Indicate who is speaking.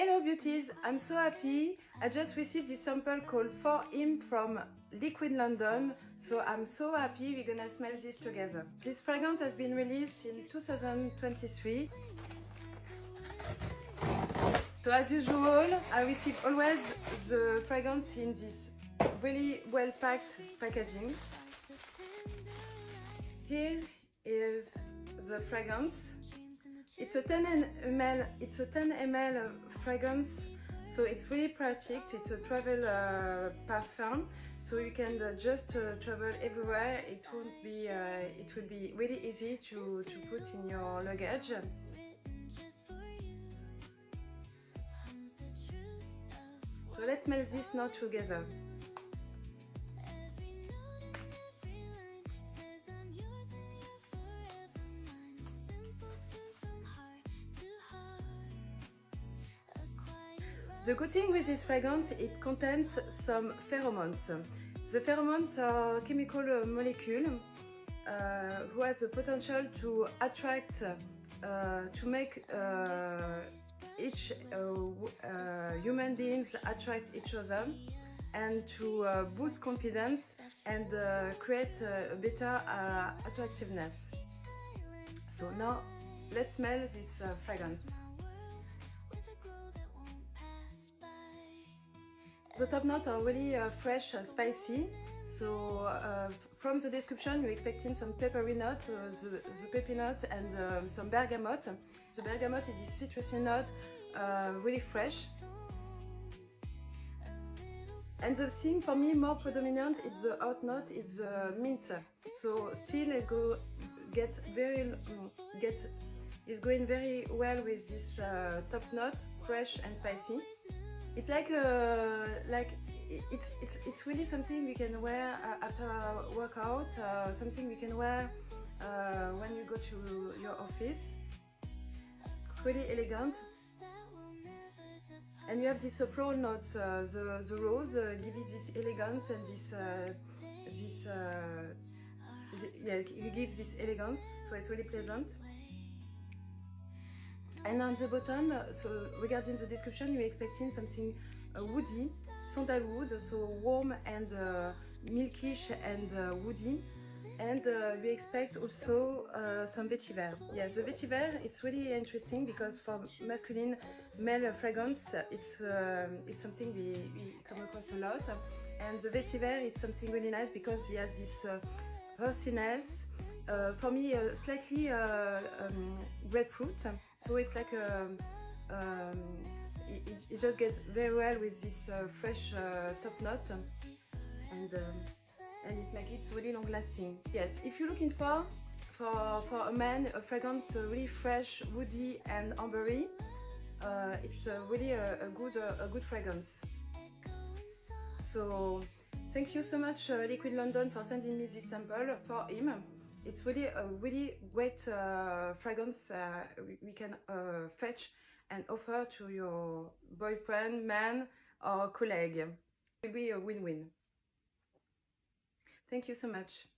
Speaker 1: Hello beauties, I'm so happy. I just received this sample called Pheromone from Liquid London, so I'm so happy we're gonna smell this together. This fragrance has been released in 2023. So as usual, I receive always the fragrance in this really well packed packaging. Here is the fragrance. It's a 10 ml. It's a 10 ml fragrance, so it's really practical. It's a travel perfume, so you can just travel everywhere. It won't be. It will be really easy to put in your luggage. So let's smell this now together. The good thing with this fragrance, it contains some pheromones. The pheromones are chemical molecule who has the potential to attract, to make each human beings attract each other, and to boost confidence and create a better attractiveness. So now let's smell this fragrance. The top notes are really fresh, spicy. So from the description, you're expecting some peppery notes, the pepper note, and some bergamot. The bergamot is this citrusy note, really fresh. And the thing for me more predominant is the hot note, it's the mint. So still it's going very well with this top note, fresh and spicy. It's like it's really something you can wear after a workout, something you can wear when you go to your office. It's really elegant. And you have these floral notes, the rose give it this elegance and it gives this elegance, so it's really pleasant. And on the bottom, so regarding the description, you're expecting something woody, sandalwood, so warm and milkish and woody. And we expect also some vetiver. Yeah, the vetiver, it's really interesting because for masculine male fragrance, it's something we come across a lot. And the vetiver is something really nice because he has this earthiness. For me, slightly grapefruit. So it's like it just gets very well with this fresh top note, and it's really long lasting. Yes, if you're looking for a man a fragrance really fresh, woody and ambery, it's really a good fragrance. So thank you so much Liquid London for sending me this sample for him. It's really a really great fragrance we can fetch and offer to your boyfriend, man or colleague. It will be a win-win. Thank you so much.